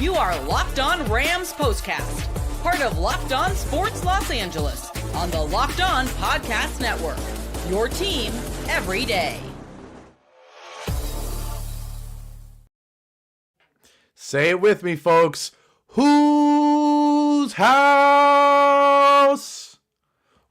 You are Locked On Rams Postcast, part of Locked On Sports Los Angeles, on the Locked On Podcast Network. Your team every day. Say it with me, folks. Whose house?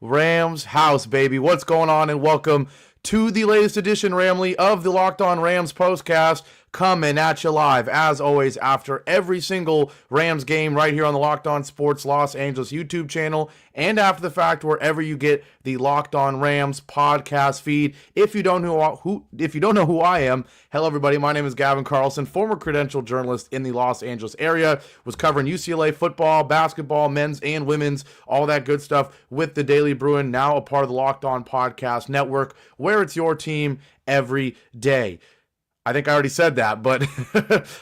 Rams house, baby. What's going on? And welcome to the latest edition, Ramley, of the Locked On Rams Postcast, coming at you live, as always, after every single Rams game right here on the Locked On Sports Los Angeles YouTube channel, and after the fact, wherever you get the Locked On Rams podcast feed. If you don't know who I am, hello everybody, my name is Gavin Carlson, former credentialed journalist in the Los Angeles area, was covering UCLA football, basketball, men's and women's, all that good stuff with the Daily Bruin, now a part of the Locked On Podcast Network, where it's your team every day. I think I already said that, but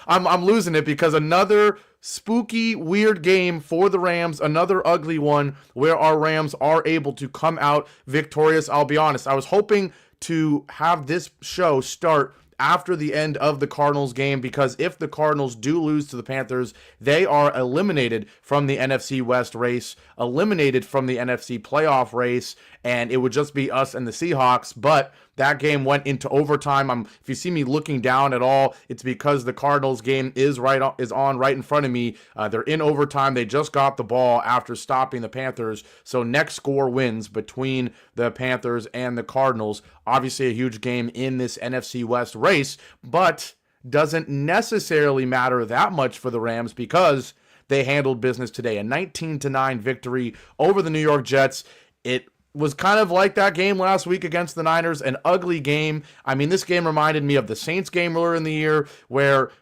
I'm losing it because another spooky, weird game for the Rams, another ugly one where our Rams are able to come out victorious. I'll be honest, I was hoping to have this show start after the end of the Cardinals game, because if the Cardinals do lose to the Panthers, they are eliminated from the NFC West race, eliminated from the NFC playoff race, and it would just be us and the Seahawks. But that game went into overtime. If you see me looking down at all, it's because the Cardinals game is on right in front of me. They're in overtime. They just got the ball after stopping the Panthers. So next score wins between the Panthers and the Cardinals. Obviously a huge game in this NFC West race, but doesn't necessarily matter that much for the Rams because they handled business today. A 19-9 victory over the New York Jets. It was kind of like that game last week against the Niners, an ugly game. I mean, this game reminded me of the Saints game earlier in the year where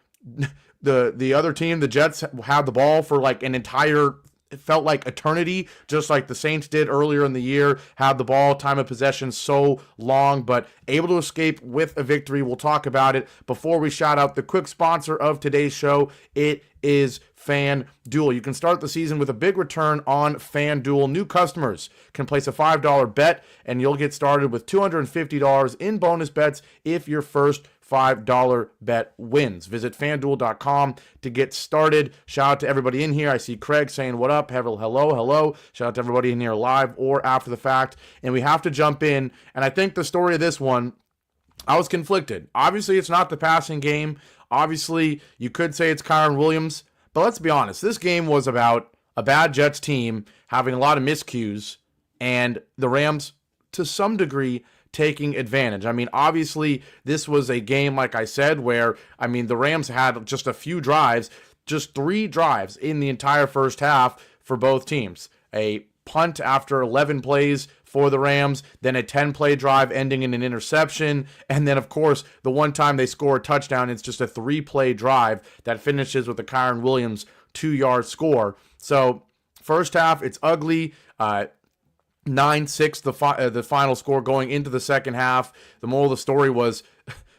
the other team, the Jets, had the ball for like an entire, it felt like eternity, just like the Saints did earlier in the year, had the ball, time of possession so long, but able to escape with a victory. We'll talk about it. Before we shout out the quick sponsor of today's show, it is FanDuel. You can start the season with a big return on FanDuel. New customers can place a $5 bet, and you'll get started with $250 in bonus bets if your first $5 bet wins. Visit FanDuel.com to get started. Shout out to everybody in here. I see Craig saying, what up? Hello. Shout out to everybody in here live or after the fact. And we have to jump in. And I think the story of this one, I was conflicted. Obviously, it's not the passing game. Obviously, you could say it's Kyren Williams. But let's be honest, this game was about a bad Jets team having a lot of miscues and the Rams, to some degree, taking advantage. I mean, obviously, this was a game, like I said, where, I mean, the Rams had just a few drives, just 3 drives in the entire first half for both teams. A punt after 11 plays for the Rams, then a 10-play drive ending in an interception, and then, of course, the one time they score a touchdown, it's just a 3-play drive that finishes with a Kyren Williams 2-yard score. So, first half, it's ugly. 9-6, the final score going into the second half. The moral of the story was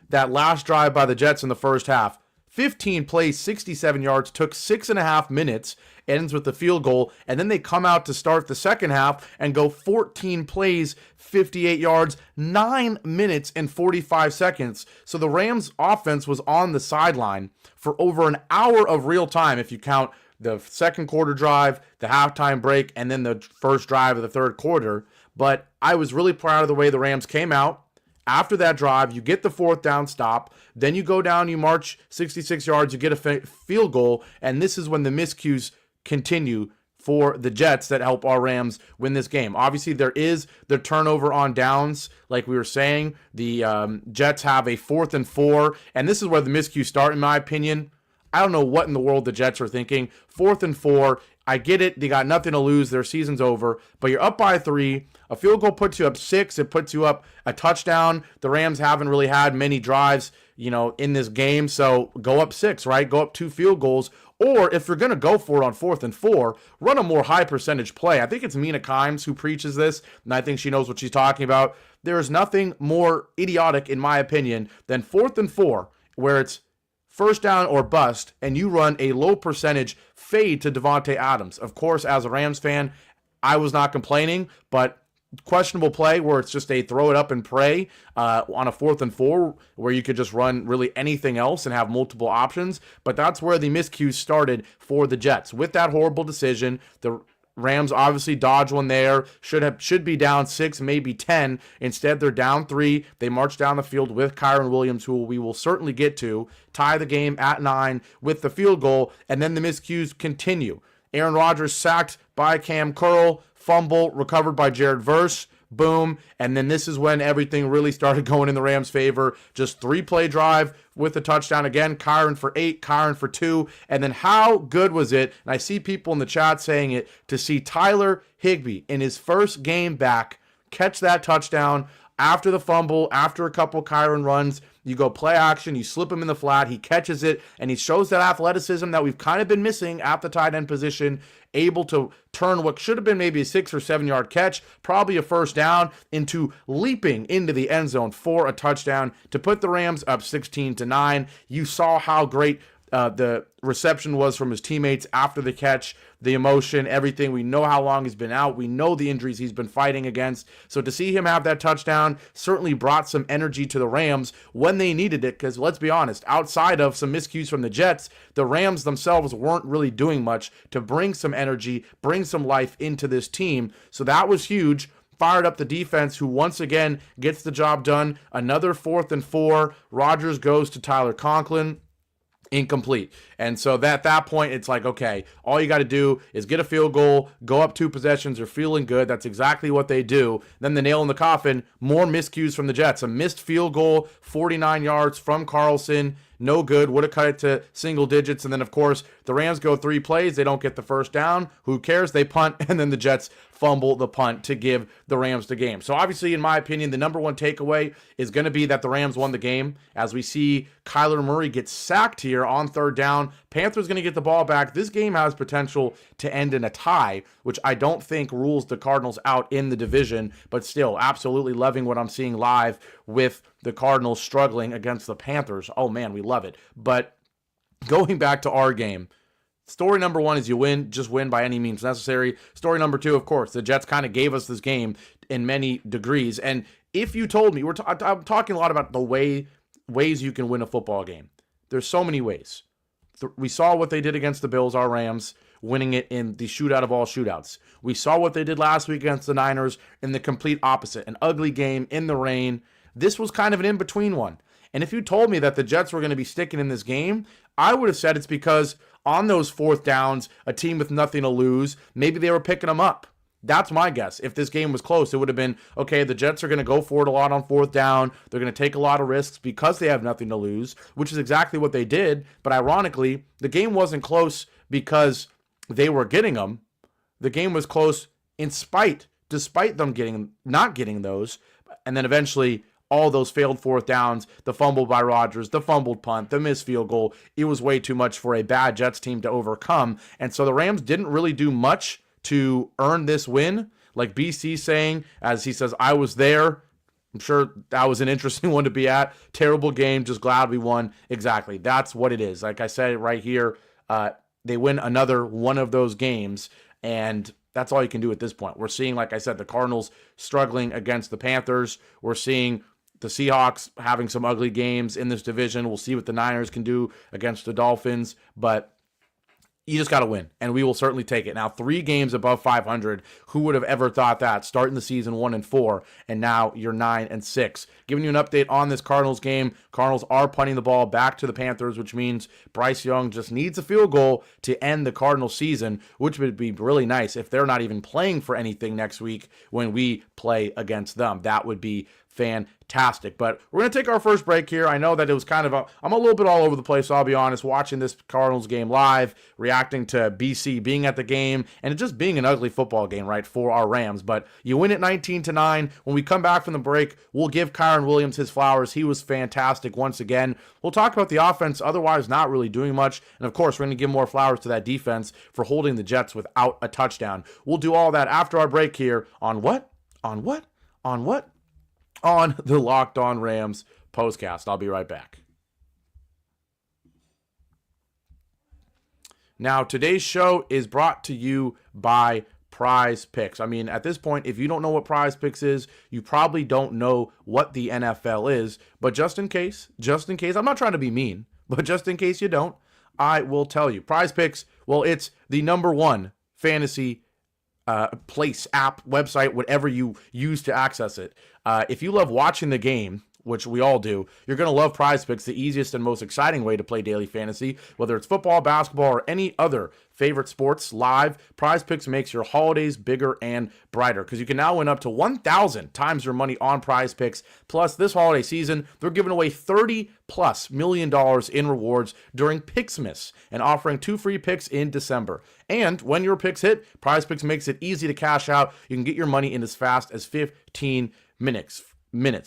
that last drive by the Jets in the first half, 15 plays, 67 yards, took 6.5 minutes, ends with the field goal, and then they come out to start the second half and go 14 plays, 58 yards, 9 minutes and 45 seconds. So the Rams offense was on the sideline for over an hour of real time if you count the second quarter drive, the halftime break, and then the first drive of the third quarter. But I was really proud of the way the Rams came out. After that drive, you get the 4th down stop, then you go down, you march 66 yards, you get a field goal, and this is when the miscues continue for the Jets that help our Rams win this game. Obviously, there is the turnover on downs, like we were saying. The Jets have a 4th and 4, and this is where the miscues start, in my opinion. I don't know what in the world the Jets are thinking. 4th and 4, I get it. They got nothing to lose. Their season's over. But you're up by 3. A field goal puts you up 6. It puts you up a touchdown. The Rams haven't really had many drives, in this game. So go up 6, right? Go up 2 field goals. Or if you're going to go for it on 4th and 4, run a more high percentage play. I think it's Mina Kimes who preaches this, and I think she knows what she's talking about. There is nothing more idiotic, in my opinion, than 4th and 4, where it's first down or bust, and you run a low percentage fade to Davante Adams. Of course, as a Rams fan, I was not complaining, but questionable play where it's just a throw it up and pray on a 4th and 4 where you could just run really anything else and have multiple options. But that's where the miscues started for the Jets. With that horrible decision, the Rams obviously dodge one there. Should be down 6, maybe 10. Instead, they're down 3. They march down the field with Kyren Williams, who we will certainly get to, tie the game at 9 with the field goal, and then the miscues continue. Aaron Rodgers sacked by Cam Curl, fumble recovered by Jared Verse, boom, and then this is when everything really started going in the Rams' favor. Just 3-play drive with a touchdown again. Kyren for 8, Kyren for 2, and then how good was it, and I see people in the chat saying it, to see Tyler Higbee in his first game back catch that touchdown after the fumble, after a couple Kyren runs. You go play action, you slip him in the flat, he catches it, and he shows that athleticism that we've kind of been missing at the tight end position, able to turn what should have been maybe a 6 or 7 yard catch, probably a first down, into leaping into the end zone for a touchdown to put the Rams up 16-9. You saw how great the reception was from his teammates after the catch, the emotion, everything. We know how long he's been out. We know the injuries he's been fighting against. So to see him have that touchdown certainly brought some energy to the Rams when they needed it, because let's be honest, outside of some miscues from the Jets, the Rams themselves weren't really doing much to bring some energy, bring some life into this team. So that was huge. Fired up the defense, who once again gets the job done. Another 4th and 4. Rodgers goes to Tyler Conklin. Incomplete. And so at that point, it's like, okay, all you got to do is get a field goal, go up 2 possessions, they're feeling good. That's exactly what they do. Then the nail in the coffin, more miscues from the Jets. A missed field goal, 49 yards from Carlson. No good. Would have cut it to single digits. And then, of course, the Rams go 3 plays. They don't get the first down. Who cares? They punt, and then the Jets fumble the punt to give the Rams the game. So obviously, in my opinion, the number one takeaway is going to be that the Rams won the game. As we see Kyler Murray get sacked here on 3rd down, Panthers going to get the ball back. This game has potential to end in a tie, which I don't think rules the Cardinals out in the division, but still absolutely loving what I'm seeing live with the Cardinals struggling against the Panthers. Oh man, we love it. But going back to our game, story number 1 is you win, just win by any means necessary. Story number 2, of course, the Jets kind of gave us this game in many degrees. And if you told me, I'm talking a lot about the ways you can win a football game. There's so many ways. We saw what they did against the Bills, our Rams, winning it in the shootout of all shootouts. We saw what they did last week against the Niners in the complete opposite, an ugly game in the rain. This was kind of an in-between one. And if you told me that the Jets were going to be sticking in this game, I would have said it's because on those 4th downs, a team with nothing to lose, maybe they were picking them up. That's my guess. If this game was close, it would have been, okay, the Jets are going to go for it a lot on 4th down. They're going to take a lot of risks because they have nothing to lose, which is exactly what they did. But ironically, the game wasn't close because they were getting them. The game was close despite them not getting those. And then eventually, all those failed 4th downs, the fumble by Rodgers, the fumbled punt, the missed field goal, it was way too much for a bad Jets team to overcome. And so the Rams didn't really do much to earn this win. Like BC saying, as he says, I was there. I'm sure that was an interesting one to be at. Terrible game, just glad we won. Exactly, that's what it is. Like I said right here, they win another one of those games, and that's all you can do at this point. We're seeing, like I said, the Cardinals struggling against the Panthers. We're seeing the Seahawks having some ugly games in this division. We'll see what the Niners can do against the Dolphins, but you just got to win, and we will certainly take it. Now, 3 games above 500. Who would have ever thought that? Starting the season 1-4, and now you're 9-6. Giving you an update on this Cardinals game. Cardinals are punting the ball back to the Panthers, which means Bryce Young just needs a field goal to end the Cardinals season, which would be really nice if they're not even playing for anything next week when we play against them. That would be fantastic. But we're going to take our first break here. I know that it was kind of I'm a little bit all over the place, I'll be honest, watching this Cardinals game live, reacting to BC being at the game, and it just being an ugly football game, right, for our Rams. But you win it 19-9. When we come back from the break, we'll give Kyren Williams his flowers. He was fantastic once again. We'll talk about the offense, otherwise not really doing much. And of course, we're going to give more flowers to that defense for holding the Jets without a touchdown. We'll do all that after our break here on what? On the Locked On Rams Postcast. I'll be right back. Now, today's show is brought to you by PrizePicks. I mean, at this point, if you don't know what PrizePicks is, you probably don't know what the NFL is. But just in case, I'm not trying to be mean, but just in case you don't, I will tell you. PrizePicks, well, it's the number one fantasy place, app, website, whatever you use to access it. If you love watching the game, which we all do, you're going to love PrizePicks, the easiest and most exciting way to play daily fantasy. Whether it's football, basketball, or any other favorite sports live, PrizePicks makes your holidays bigger and brighter because you can now win up to 1,000 times your money on PrizePicks. Plus, this holiday season, they're giving away $30+ million in rewards during Picksmas and offering 2 free picks in December. And when your picks hit, PrizePicks makes it easy to cash out. You can get your money in as fast as 15 minutes.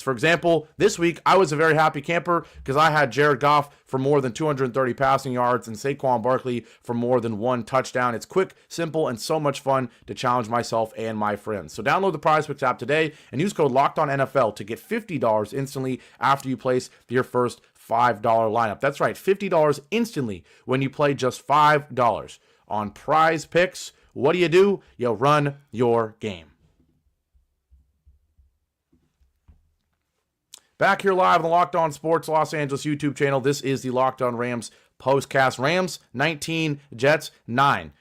For example, this week, I was a very happy camper because I had Jared Goff for more than 230 passing yards and Saquon Barkley for more than 1 touchdown. It's quick, simple, and so much fun to challenge myself and my friends. So download the PrizePicks app today and use code LOCKEDONNFL to get $50 instantly after you place your first $5 lineup. That's right, $50 instantly when you play just $5 on PrizePicks. What do? You run your game. Back here live on the Locked On Sports Los Angeles YouTube channel. This is the Locked On Rams Postcast. Rams 19, Jets 9.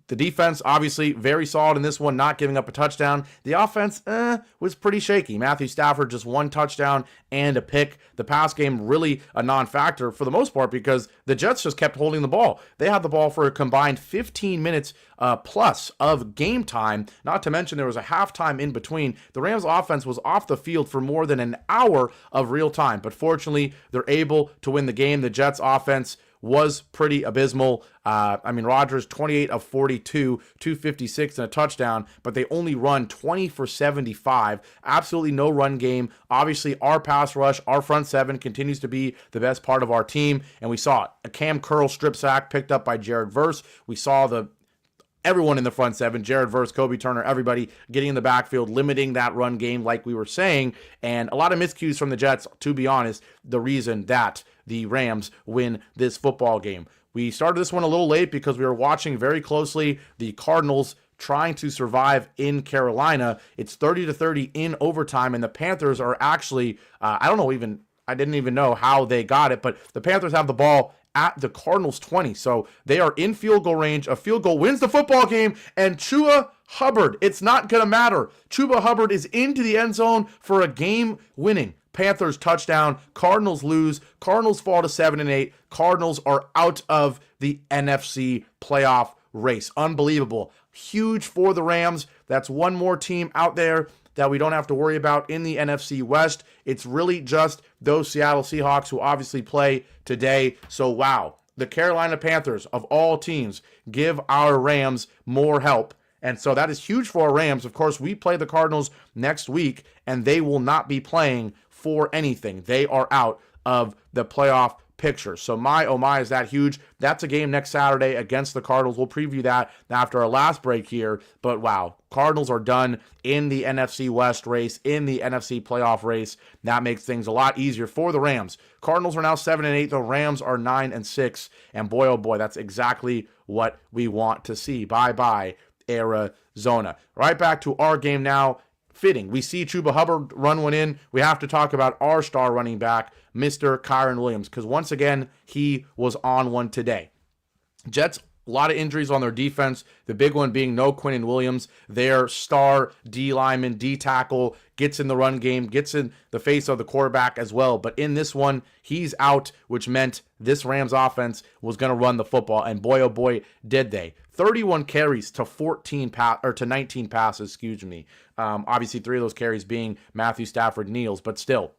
The defense, obviously, very solid in this one, not giving up a touchdown. The offense, was pretty shaky. Matthew Stafford, just 1 touchdown and a pick. The pass game, really a non-factor for the most part because the Jets just kept holding the ball. They had the ball for a combined 15 minutes plus of game time, not to mention there was a halftime in between. The Rams offense was off the field for more than an hour of real time, but fortunately, they're able to win the game. The Jets offense was pretty abysmal. Rodgers, 28 of 42, 256 and a touchdown, but they only run 20 for 75. Absolutely no run game. Obviously, our pass rush, our front seven continues to be the best part of our team, and we saw a Cam Curl strip sack picked up by Jared Verse. We saw everyone in the front seven, Jared Verse, Kobe Turner, everybody getting in the backfield, limiting that run game like we were saying, and a lot of miscues from the Jets, to be honest, the reason that the Rams win this football game. We started this one a little late because we were watching very closely the Cardinals trying to survive in Carolina. It's 30-30 in overtime, and the Panthers are actually, I didn't even know how they got it, but the Panthers have the ball at the Cardinals 20, so they are in field goal range. A field goal wins the football game, and Chuba Hubbard, it's not going to matter. Chuba Hubbard is into the end zone for a game-winning Panthers touchdown. Cardinals lose. Cardinals fall to 7-8. Cardinals are out of the NFC playoff race. Unbelievable. Huge for the Rams. That's one more team out there that we don't have to worry about in the NFC West. It's really just those Seattle Seahawks who obviously play today. So, wow, the Carolina Panthers, of all teams, give our Rams more help. And so that is huge for our Rams. Of course, we play the Cardinals next week, and they will not be playing for anything. They are out of the playoff picture. So oh my, is that huge? That's a game next Saturday against the Cardinals. We'll preview that after our last break here. But wow, Cardinals are done in the NFC West race, in the NFC playoff race. That makes things a lot easier for the Rams. Cardinals are now 7-8. The Rams are 9-6. And boy, oh boy, that's exactly what we want to see. Bye-bye, Arizona. Right back to our game now. Fitting. We see Chuba Hubbard run one in. We have to talk about our star running back, Mr. Kyren Williams, because once again, he was on one today. Jets, a lot of injuries on their defense. The big one being no Kyren Williams, their star D lineman, D tackle, gets in the run game, gets in the face of the quarterback as well. But in this one, he's out, which meant this Rams offense was going to run the football. And boy, oh boy, did they. 31 carries to 19 passes, obviously 3 of those carries being Matthew Stafford Neals, but still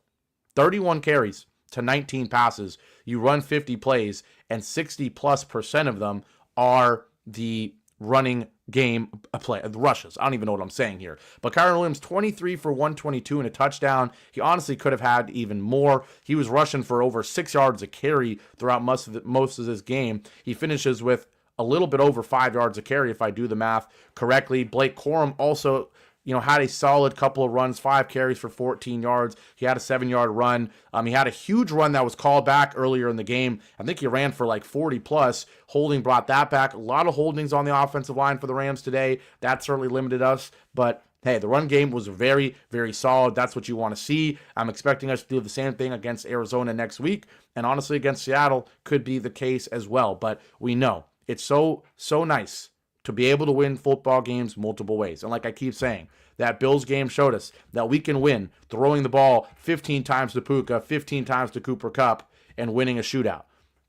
31 carries to 19 passes. You run 50 plays and 60+% of them are the running game play, the rushes. I don't even know what I'm saying here. But Kyren Williams, 23 for 122 and a touchdown. He honestly could have had even more. He was rushing for over 6 yards a carry throughout most of this game. He finishes with a little bit over 5 yards a carry if I do the math correctly. Blake Corum also had a solid couple of runs, 5 carries for 14 yards. He had a 7-yard run. He had a huge run that was called back earlier in the game. I think he ran for like 40 plus. Holding brought that back. A lot of holdings on the offensive line for the Rams today. That certainly limited us, but hey, the run game was very, very solid. That's what you want to see. I'm expecting us to do the same thing against Arizona next week, and honestly against Seattle could be the case as well. But we know it's so nice to be able to win football games multiple ways. And like I keep saying, that Bills game showed us that we can win throwing the ball 15 times to Puka, 15 times to Cooper Kupp, and winning a shootout.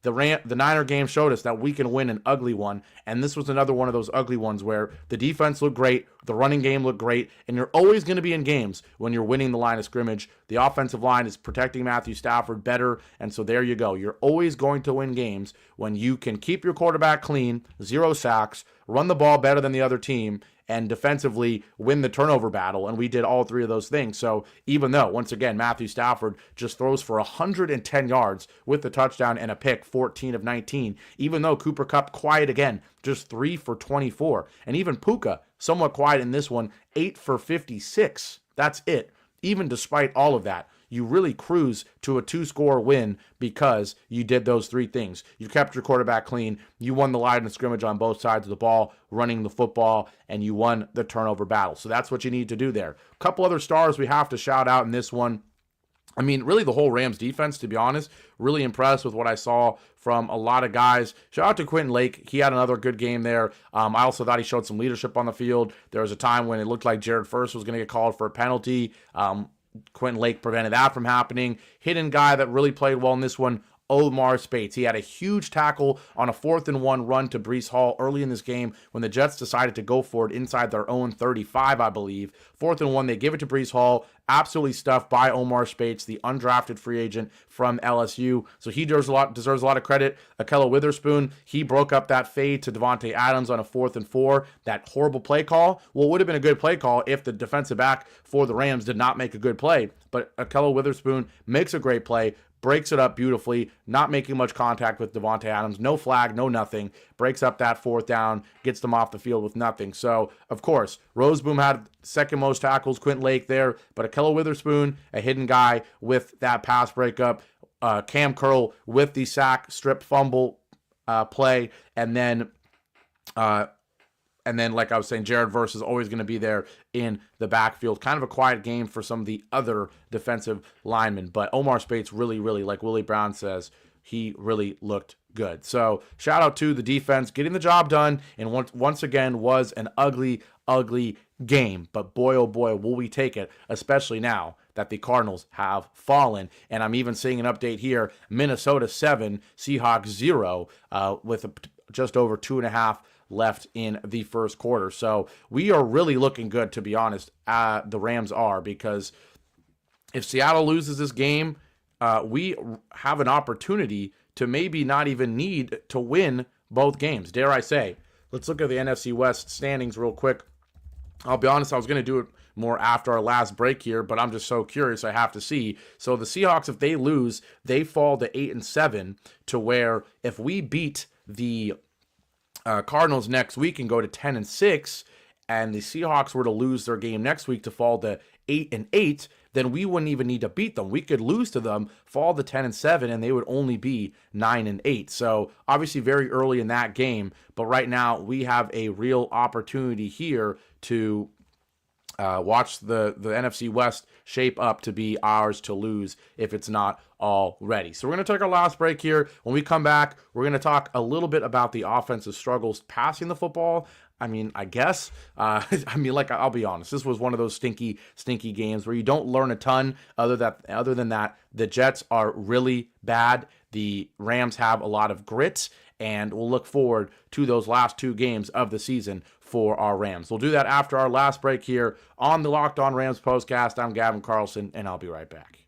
The Niner game showed us that we can win an ugly one, and this was another one of those ugly ones where the defense looked great, the running game looked great, and you're always going to be in games when you're winning the line of scrimmage. The offensive line is protecting Matthew Stafford better, and so there you go. You're always going to win games when you can keep your quarterback clean, 0 sacks, run the ball better than the other team, and defensively win the turnover battle, and we did all 3 of those things. So even though, once again, Matthew Stafford just throws for 110 yards with the touchdown and a pick, 14 of 19, even though Cooper Kupp quiet again, just 3 for 24, and even Puka, somewhat quiet in this one, 8 for 56. That's it. Even despite all of that, you really cruise to a 2-score win because you did those 3 things. You kept your quarterback clean, you won the line of scrimmage on both sides of the ball, running the football, and you won the turnover battle. So that's what you need to do there. A couple other stars we have to shout out in this one. I mean, really the whole Rams defense, to be honest, really impressed with what I saw from a lot of guys. Shout out to Quentin Lake. He had another good game there. I also thought he showed some leadership on the field. There was a time when it looked like Jared First was going to get called for a penalty. Quentin Lake prevented that from happening. Hidden guy that really played well in this one, Omar Speights. He had a huge tackle on a 4th-and-1 run to Breece Hall early in this game when the Jets decided to go for it inside their own 35, I believe. 4th-and-1, they give it to Breece Hall. Absolutely stuffed by Omar Speights, the undrafted free agent from LSU. So he deserves a lot of credit. Ahkello Witherspoon, he broke up that fade to Devontae Adams on a 4th-and-4. That horrible play call. Well, it would have been a good play call if the defensive back for the Rams did not make a good play. But Ahkello Witherspoon makes a great play, breaks it up beautifully, not making much contact with Devontae Adams, no flag, no nothing, breaks up that 4th down, gets them off the field with nothing. So, of course, Roseboom had second most tackles, Quentin Lake there, but Ahkello Witherspoon, a hidden guy with that pass breakup, Cam Curl with the sack, strip fumble play, and then, like I was saying, Jared Verse is always going to be there in the backfield. Kind of a quiet game for some of the other defensive linemen. But Omar Speights really, like Willie Brown says, he really looked good. So shout out to the defense getting the job done. And once again was an ugly game. But boy, oh boy, will we take it, especially now that the Cardinals have fallen. And I'm even seeing an update here. Minnesota 7, Seahawks 0, with just over 2.5 left in the first quarter. So we are really looking good, to be honest. The Rams are, because if Seattle loses this game, we have an opportunity to maybe not even need to win both games, dare I say. Let's look at the NFC West standings real quick. I'll be honest, I was going to do it more after our last break here, but I'm just so curious, I have to see. So the Seahawks, if they lose, they fall to 8-7, to where if we beat the Cardinals next week and go to 10-6, and the Seahawks were to lose their game next week to fall to 8-8, then we wouldn't even need to beat them. We could lose to them, fall to 10-7, and they would only be 9-8. So obviously very early in that game, but right now we have a real opportunity here to watch the NFC West shape up to be ours to lose if it's not already. So we're going to take our last break here. When we come back, we're going to talk a little bit about the offensive struggles passing the football. I mean, I guess. I'll be honest. This was one of those stinky games where you don't learn a ton. Other than that, the Jets are really bad. The Rams have a lot of grit, and we'll look forward to those last 2 games of the season for our Rams. We'll do that after our last break here on the Locked On Rams Postcast. I'm Gavin Carlson, and I'll be right back.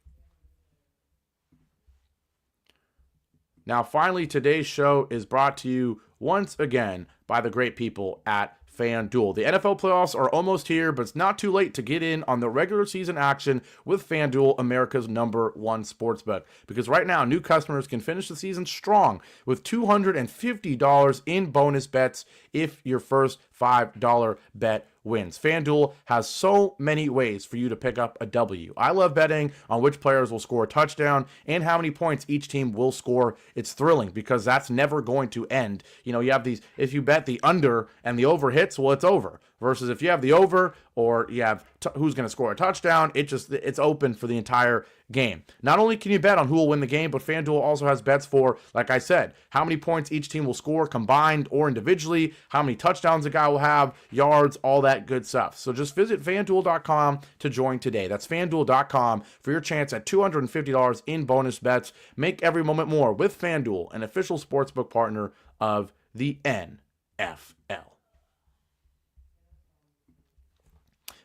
Now, finally, today's show is brought to you once again by by the great people at FanDuel. The NFL playoffs are almost here, but it's not too late to get in on the regular season action with FanDuel, America's #1 sportsbook. Because right now, new customers can finish the season strong with $250 in bonus bets if your first $5 bet wins. FanDuel has so many ways for you to pick up a W. I love betting on which players will score a touchdown and how many points each team will score. It's thrilling because that's never going to end. You have these, if you bet the under and the over hits, well, it's over. Versus if you have the over or you have who's going to score a touchdown, it's open for the entire game. Not only can you bet on who will win the game, but FanDuel also has bets for, like I said, how many points each team will score combined or individually, how many touchdowns a guy will have, yards, all that good stuff. So just visit FanDuel.com to join today. That's FanDuel.com for your chance at $250 in bonus bets. Make every moment more with FanDuel, an official sportsbook partner of the NFL.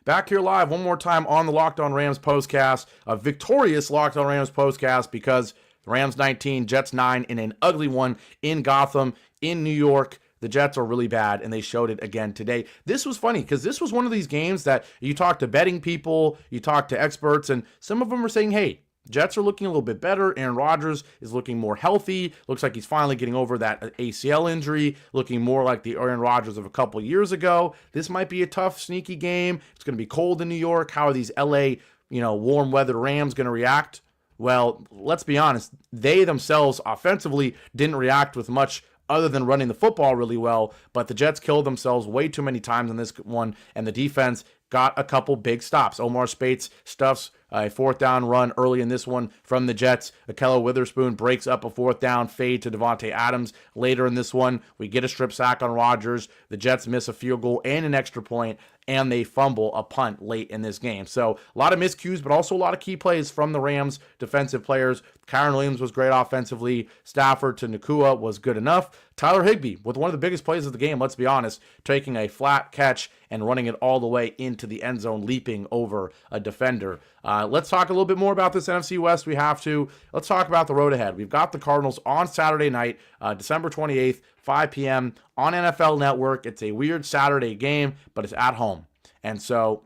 Back here live one more time on the Locked On Rams Postcast, a victorious Locked On Rams Postcast because the Rams 19, Jets 9 in an ugly one in Gotham, in New York. The Jets are really bad, and they showed it again today. This was funny because this was one of these games that you talk to betting people, you talk to experts, and some of them are saying, hey, Jets are looking a little bit better. Aaron Rodgers is looking more healthy. Looks like he's finally getting over that ACL injury, looking more like the Aaron Rodgers of a couple years ago. This might be a tough, sneaky game. It's going to be cold in New York. How are these LA, warm weather Rams going to react? Well, let's be honest. They themselves offensively didn't react with much other than running the football really well, but the Jets killed themselves way too many times in this one, and the defense got a couple big stops. Omar Spates stuffs a 4th down run early in this one from the Jets. Akello Witherspoon breaks up a 4th down fade to Devontae Adams. Later in this one, we get a strip sack on Rodgers. The Jets miss a field goal and an extra point, and they fumble a punt late in this game. So a lot of miscues, but also a lot of key plays from the Rams defensive players. Kyren Williams was great offensively. Stafford to Nakua was good enough. Tyler Higbee with one of the biggest plays of the game, let's be honest, taking a flat catch and running it all the way into the end zone, leaping over a defender. Let's talk a little bit more about this NFC West. We have to. Let's talk about the road ahead. We've got the Cardinals on Saturday night, December 28th, 5 p.m. on NFL Network. It's a weird Saturday game, but it's at home. And so,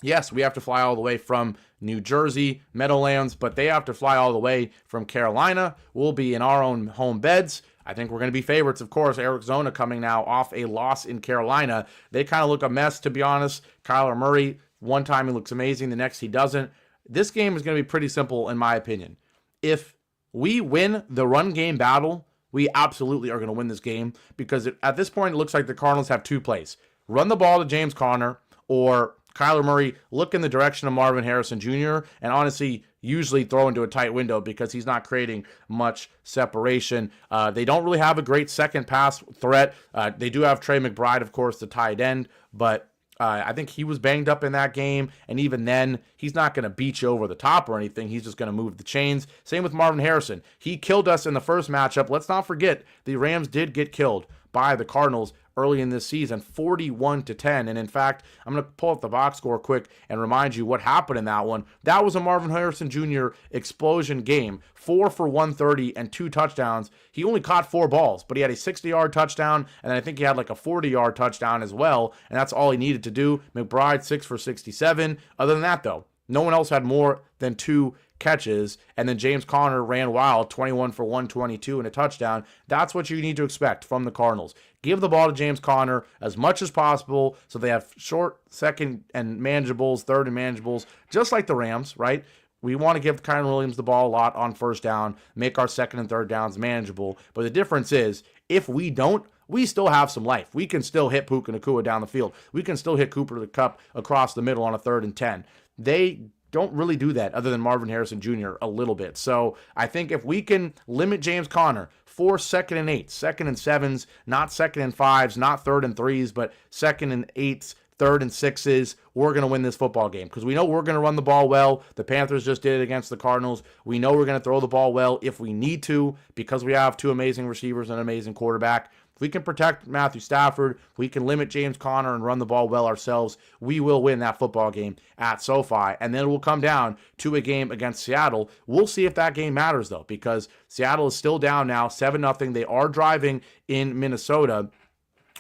yes, we have to fly all the way from New Jersey, Meadowlands, but they have to fly all the way from Carolina. We'll be in our own home beds. I think we're going to be favorites, of course. Arizona coming now off a loss in Carolina. They kind of look a mess, to be honest. Kyler Murray, one time he looks amazing, the next he doesn't. This game is going to be pretty simple, in my opinion. If we win the run game battle, we absolutely are going to win this game because at this point, it looks like the Cardinals have two plays. Run the ball to James Conner, or Kyler Murray look in the direction of Marvin Harrison Jr. and honestly usually throw into a tight window because he's not creating much separation. They don't really have a great second pass threat. They do have Trey McBride, of course, the tight end, but I think he was banged up in that game, and even then, he's not going to beat you over the top or anything. He's just going to move the chains. Same with Marvin Harrison. He killed us in the first matchup. Let's not forget, the Rams did get killed by the Cardinals early in this season, 41-10. And in fact, I'm going to pull up the box score quick and remind you what happened in that one. That was a Marvin Harrison Jr. explosion game, 4 for 130 and 2 touchdowns. He only caught 4 balls, but he had a 60-yard touchdown, and I think he had like a 40-yard touchdown as well, and that's all he needed to do. McBride, 6 for 67. Other than that, though, no one else had more than 2 catches, and then James Conner ran wild, 21 for 122 and a touchdown. That's what you need to expect from the Cardinals. Give the ball to James Conner as much as possible so they have short second and manageables, third and manageables, just like the Rams, right? We want to give Kyren Williams the ball a lot on first down, make our second and third downs manageable. But the difference is, if we don't, we still have some life. We can still hit Puka Nacua down the field. We can still hit Cooper the Cup across the middle on a 3rd and 10. They don't really do that other than Marvin Harrison Jr. a little bit. So I think if we can limit James Conner for 2nd and 8, 2nd and 7s, not 2nd and 5s, not 3rd and 3s, but 2nd and 8s, 3rd and 6s, we're going to win this football game because we know we're going to run the ball well. The Panthers just did it against the Cardinals. We know we're going to throw the ball well if we need to because we have 2 amazing receivers and an amazing quarterback. If we can protect Matthew Stafford, we can limit James Conner and run the ball well ourselves, we will win that football game at SoFi. And then it will come down to a game against Seattle. We'll see if that game matters, though, because Seattle is still down now, 7-0. They are driving in Minnesota.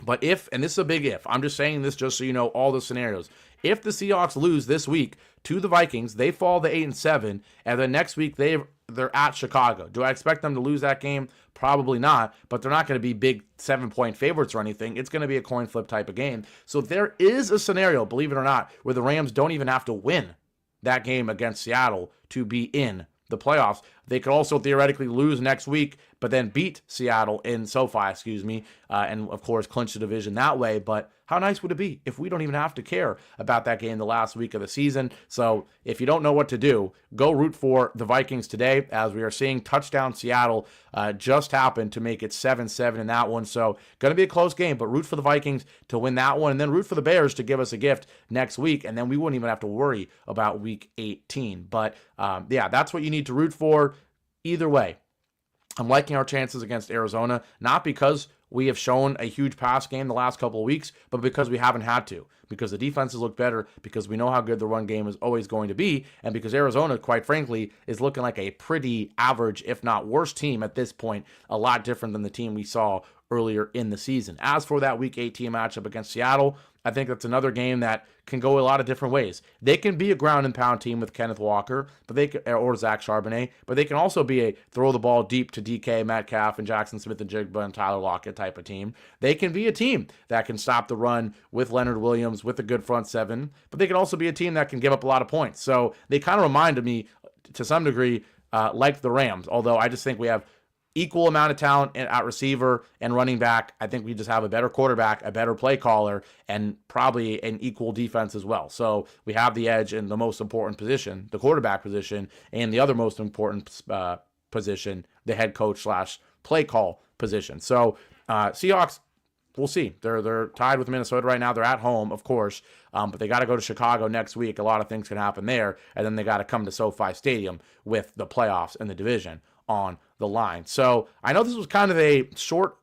But if, and this is a big if, I'm just saying this just so you know all the scenarios. If the Seahawks lose this week to the Vikings, they fall to 8-7, and then next week they're at Chicago. Do I expect them to lose that game? Probably not, but they're not going to be big 7-point favorites or anything. It's going to be a coin flip type of game. So there is a scenario, believe it or not, where the Rams don't even have to win that game against Seattle to be in the playoffs. They could also theoretically lose next week, but then beat Seattle in SoFi, and of course clinch the division that way. But how nice would it be if we don't even have to care about that game the last week of the season? So if you don't know what to do, go root for the Vikings today, as we are seeing touchdown Seattle just happened to make it 7-7 in that one. So going to be a close game, but root for the Vikings to win that one, and then root for the Bears to give us a gift next week, and then we wouldn't even have to worry about week 18. But yeah, that's what you need to root for. Either way, I'm liking our chances against Arizona, not because we have shown a huge pass game the last couple of weeks, but because we haven't had to, because the defenses look better, because we know how good the run game is always going to be, and because Arizona, quite frankly, is looking like a pretty average, if not worse team at this point, a lot different than the team we saw earlier in the season. As for that Week 18 matchup against Seattle, I think that's another game that can go a lot of different ways. They can be a ground and pound team with Kenneth Walker, or Zach Charbonnet, but they can also be a throw the ball deep to DK Metcalf and Jackson Smith and Jigba and Tyler Lockett type of team. They can be a team that can stop the run with Leonard Williams with a good front seven, but they can also be a team that can give up a lot of points. So they kind of reminded me to some degree like the Rams, although I just think we have equal amount of talent at receiver and running back. I think we just have a better quarterback, a better play caller, and probably an equal defense as well. So we have the edge in the most important position, the quarterback position, and the other most important position, the head coach / play call position. So Seahawks, we'll see. They're tied with Minnesota right now. They're at home, of course, but they got to go to Chicago next week. A lot of things can happen there, and then they got to come to SoFi Stadium with the playoffs and the division on the line. So I know this was kind of a short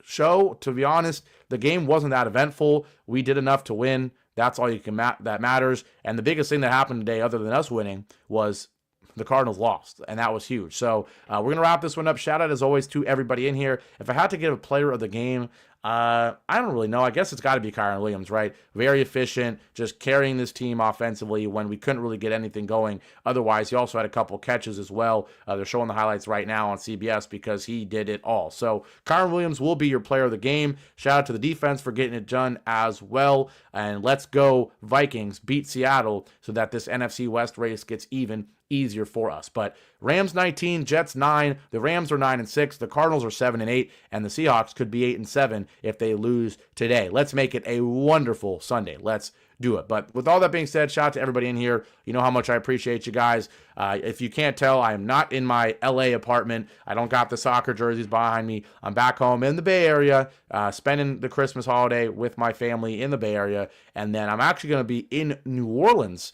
show. To be honest, the game wasn't that eventful. We did enough to win. That's all you can that matters. And the biggest thing that happened today, other than us winning, was the Cardinals lost, and that was huge. So we're going to wrap this one up. Shout out, as always, to everybody in here. If I had to give a player of the game, I don't really know. I guess it's got to be Kyren Williams, right? Very efficient, just carrying this team offensively when we couldn't really get anything going. Otherwise, he also had a couple catches as well. They're showing the highlights right now on CBS because he did it all. So Kyren Williams will be your player of the game. Shout out to the defense for getting it done as well. And let's go Vikings beat Seattle so that this NFC West race gets even easier for us. But Rams 19, Jets 9. The Rams are 9-6. The Cardinals are 7-8, and the Seahawks could be 8-7 if they lose today. Let's make it a wonderful Sunday. Let's do it. But with all that being said, shout out to everybody in here. You know how much I appreciate you guys. If you can't tell, I am not in my LA apartment. I don't got the soccer jerseys behind me. I'm back home in the Bay Area, spending the Christmas holiday with my family in the Bay Area. And then I'm actually going to be in New Orleans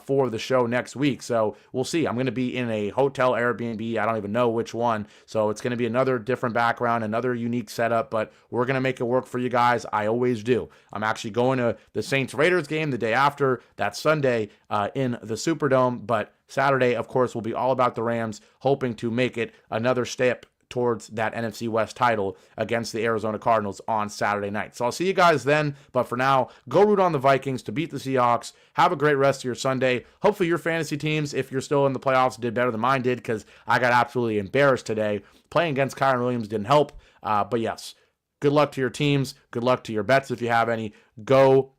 for the show next week. So we'll see. I'm going to be in a hotel Airbnb. I don't even know which one. So it's going to be another different background, another unique setup, but we're going to make it work for you guys. I always do. I'm actually going to the Saints-Raiders game the day after. That Sunday in the Superdome. But Saturday, of course, will be all about the Rams, hoping to make it another step towards that NFC West title against the Arizona Cardinals on Saturday night. So I'll see you guys then, but for now, go root on the Vikings to beat the Seahawks. Have a great rest of your Sunday. Hopefully your fantasy teams, if you're still in the playoffs, did better than mine did, because I got absolutely embarrassed today. Playing against Kyren Williams didn't help, but yes, good luck to your teams. Good luck to your bets if you have any. Go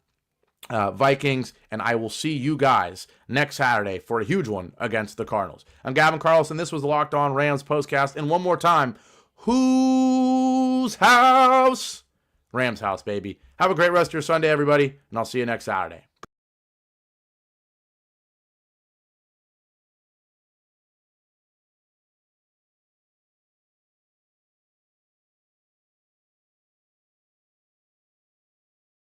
Vikings, and I will see you guys next Saturday for a huge one against the Cardinals. I'm Gavin Carlson. This was the Locked On Rams Postcast. And one more time, whose house? Rams house, baby. Have a great rest of your Sunday, everybody, and I'll see you next Saturday.